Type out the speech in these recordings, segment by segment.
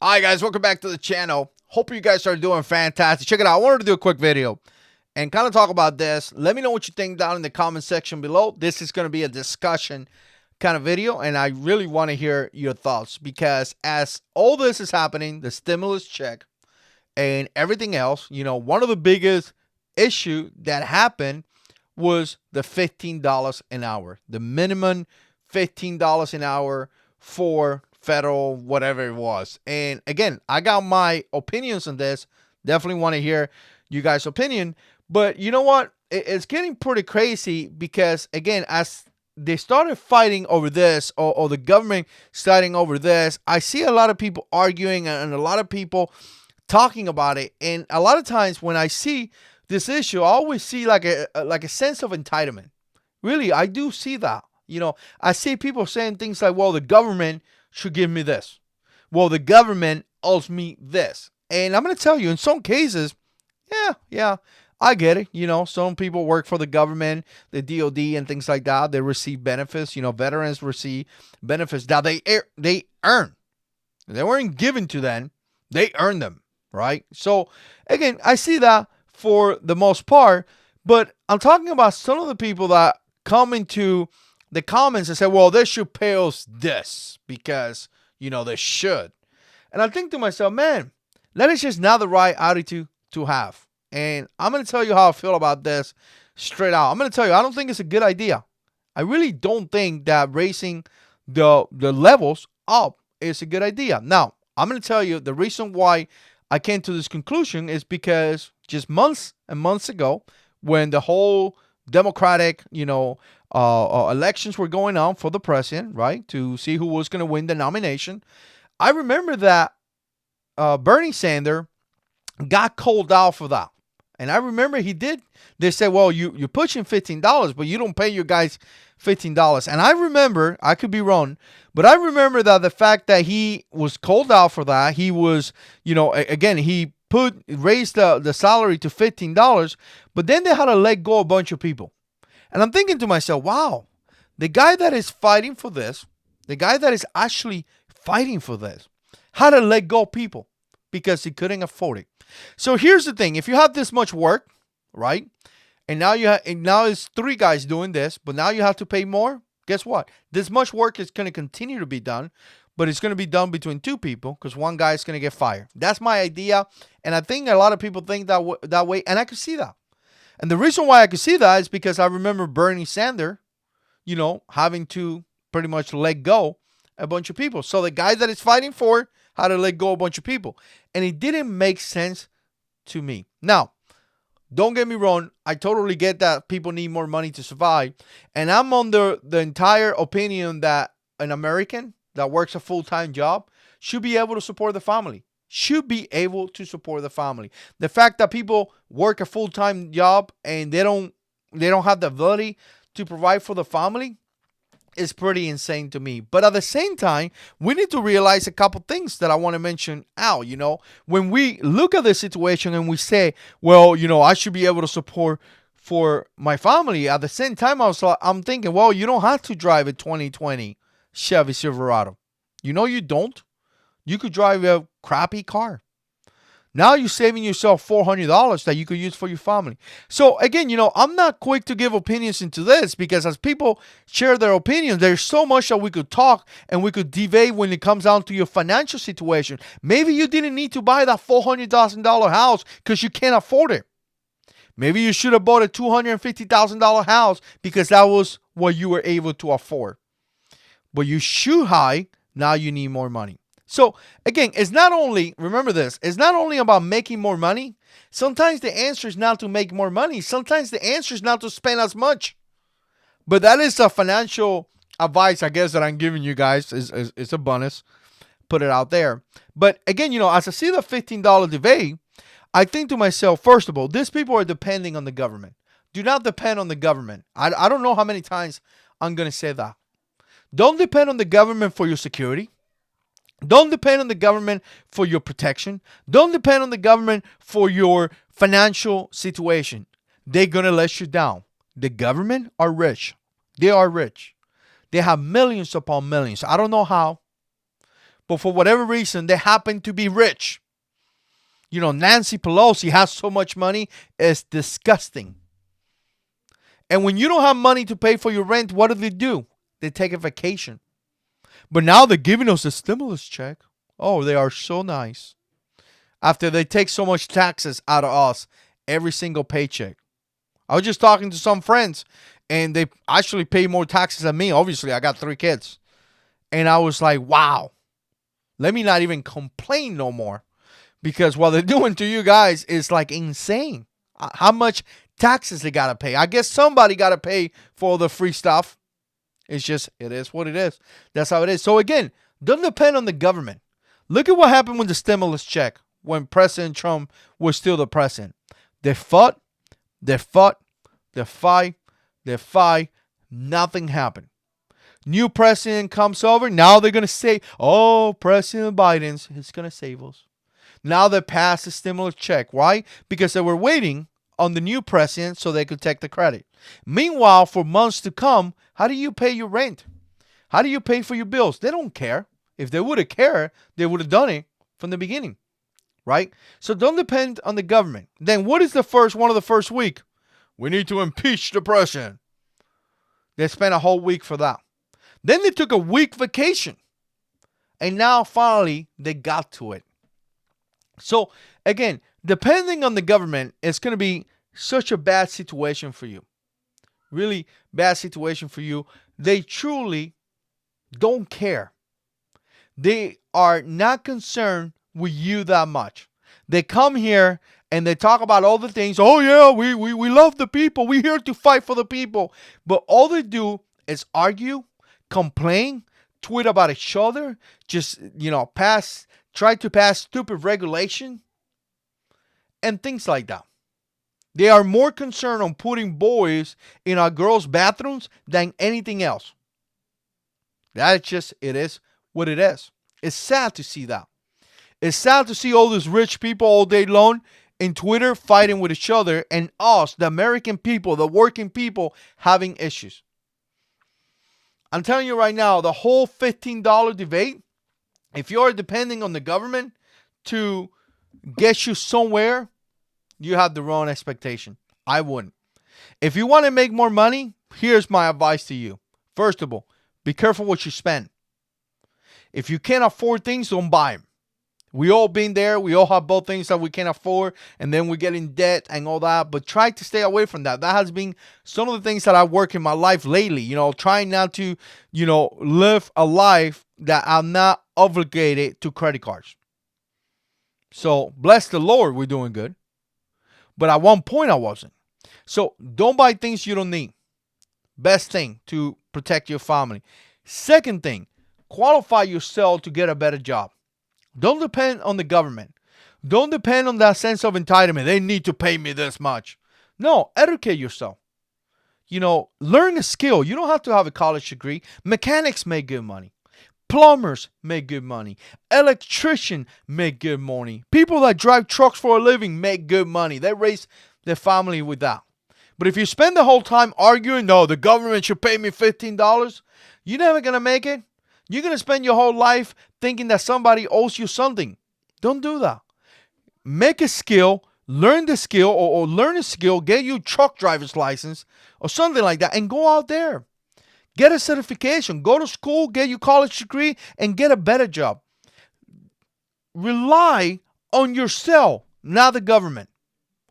Hi guys, welcome back to the channel. Hope you guys are doing fantastic. Check it out. I wanted to do a quick video and kind of talk about this. Let me know what you think down in the comment section below. This is going to be a discussion kind of video, and I really want to hear your thoughts because as all this is happening, the stimulus check and everything else, one of the biggest issue that happened was the $15 an hour, the minimum $15 an hour for federal, whatever it was. And again, I got my opinions on this. Definitely want to hear you guys' opinion. But you know what? It's getting pretty crazy because, again, as they started fighting over this, or the government starting over this, I see a lot of people arguing and a lot of people talking about it. And a lot of times when I see this issue, I always see like a sense of entitlement. Really, I do see that. I see people saying things like, well, the government should give me this. Well, the government owes me this. And I'm going to tell you, in some cases, yeah, I get it. Some people work for the government, the DOD and things like that. They receive benefits. Veterans receive benefits that they earn. They weren't given to them. They earn them, right? So, again, I see that for the most part. But I'm talking about some of the people that come into the comments and say, well, they should pay us this because, they should. And I think to myself, man, that is just not the right attitude to have. And I'm going to tell you how I feel about this straight out. I'm going to tell you, I don't think it's a good idea. I really don't think that raising the levels up is a good idea. Now, I'm going to tell you the reason why I came to this conclusion is because just months and months ago, when the whole Democratic, elections were going on for the president, right, to see who was going to win the nomination, I remember that Bernie Sanders got called out for that. And I remember they said, well, you're pushing $15, but you don't pay your guys $15. And I remember, I could be wrong, but I remember that the fact that he was called out for that, he was, again, he raised the salary to $15, but then they had to let go a bunch of people. And I'm thinking to myself, wow, the guy that is fighting for this, the guy that is actually fighting for this, had to let go people because he couldn't afford it. So here's the thing. If you have this much work, right, and now it's three guys doing this, but now you have to pay more, guess what? This much work is going to continue to be done, but it's going to be done between two people because one guy is going to get fired. That's my idea, and I think a lot of people think that way, and I can see that. And the reason why I could see that is because I remember Bernie Sanders, having to pretty much let go a bunch of people. So the guy that is fighting for had to let go a bunch of people. And it didn't make sense to me. Now, don't get me wrong. I totally get that people need more money to survive. And I'm under the entire opinion that an American that works a full-time job should be able to support the family. Should be able to support the family. The fact that people work a full-time job and they don't have the ability to provide for the family is pretty insane to me. But at the same time, we need to realize a couple things that I want to mention out. When we look at the situation and we say, well, I should be able to support for my family. At the same time, I'm thinking, well, you don't have to drive a 2020 Chevy Silverado. You don't. You could drive a crappy car. Now you're saving yourself $400 that you could use for your family. So again, I'm not quick to give opinions into this because as people share their opinions, there's so much that we could talk and we could debate when it comes down to your financial situation. Maybe you didn't need to buy that $400,000 house because you can't afford it. Maybe you should have bought a $250,000 house because that was what you were able to afford. But you shoot high, now you need more money. So again, remember this, it's not only about making more money. Sometimes the answer is not to make more money. Sometimes the answer is not to spend as much. But that is a financial advice, I guess, that I'm giving you guys. It's a bonus. Put it out there. But again, as I see the $15 debate, I think to myself, first of all, these people are depending on the government. Do not depend on the government. I don't know how many times I'm going to say that. Don't depend on the government for your security. Don't depend on the government for your protection. Don't depend on the government for your financial situation. They're going to let you down. The government are rich. They are rich. They have millions upon millions. I don't know how, but for whatever reason, they happen to be rich. Nancy Pelosi has so much money, it's disgusting. And when you don't have money to pay for your rent, what do? They take a vacation. But now they're giving us a stimulus check. Oh, they are so nice. After they take so much taxes out of us every single paycheck. I was just talking to some friends, and they actually pay more taxes than me. Obviously, I got 3 kids. And I was like, wow. Let me not even complain no more. Because what they're doing to you guys is like insane. How much taxes they got to pay. I guess somebody got to pay for all the free stuff. It's just, it is what it is. That's how it is. So again, doesn't depend on the government. Look at what happened with the stimulus check when President Trump was still the president. They fought. Nothing happened. New president comes over. Now they're going to say, oh, President Biden's going to save us. Now they passed the stimulus check. Why? Because they were waiting on the new president so they could take the credit. Meanwhile, for months to come, how do you pay your rent? How do you pay for your bills? They don't care. If they would have cared, they would have done it from the beginning. Right? So don't depend on the government. Then what is one of the first week? We need to impeach the president. They spent a whole week for that. Then they took a week vacation. And now finally they got to it. So again, depending on the government, it's going to be such a bad situation for you. Really bad situation for you. They truly don't care. They are not concerned with you that much. They come here and they talk about all the things. Oh yeah, we love the people. We're here to fight for the people. But all they do is argue, complain, tweet about each other, just, try to pass stupid regulation and things like that. They are more concerned on putting boys in our girls' bathrooms than anything else. That's just, it is what it is. It's sad to see that. It's sad to see all these rich people all day long in Twitter fighting with each other, and us, the American people, the working people, having issues. I'm telling you right now, the whole $15 debate, if you're depending on the government to get you somewhere, you have the wrong expectation. I wouldn't. If you want to make more money, here's my advice to you. First of all, be careful what you spend. If you can't afford things, don't buy them. We all been there. We all have both things that we can't afford, and then we get in debt and all that. But try to stay away from that. That has been some of the things that I work in my life lately. Trying not to, live a life that I'm not obligated to credit cards. So bless the Lord, we're doing good. But at one point I wasn't. So don't buy things you don't need. Best thing to protect your family. Second thing, qualify yourself to get a better job. Don't depend on the government. Don't depend on that sense of entitlement. They need to pay me this much. No, educate yourself. Learn a skill. You don't have to have a college degree. Mechanics make good money. Plumbers make good money. Electricians make good money. People that drive trucks for a living make good money. They raise their family with that. But if you spend the whole time arguing, no, the government should pay me $15, you're never going to make it. You're going to spend your whole life thinking that somebody owes you something. Don't do that. Make a skill, learn the skill, or learn a skill, get your truck driver's license or something like that, and go out there. Get a certification. Go to school, get your college degree, and get a better job. Rely on yourself, not the government.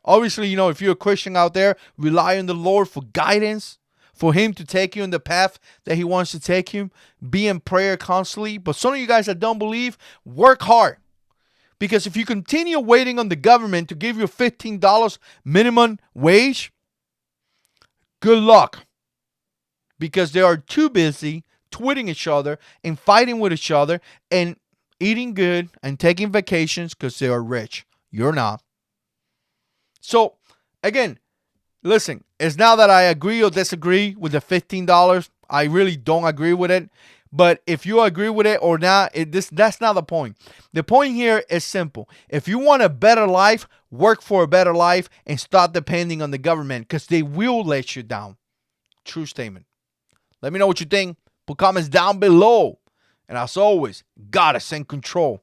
Obviously, if you're a Christian out there, rely on the Lord for guidance, for Him to take you in the path that He wants to take you. Be in prayer constantly. But some of you guys that don't believe, work hard. Because if you continue waiting on the government to give you $15 minimum wage, good luck. Because they are too busy tweeting each other and fighting with each other and eating good and taking vacations because they are rich. You're not. So, again, listen, it's not that I agree or disagree with the $15. I really don't agree with it. But if you agree with it or not, that's not the point. The point here is simple. If you want a better life, work for a better life and stop depending on the government because they will let you down. True statement. Let me know what you think. Put comments down below. And as always, God is in control.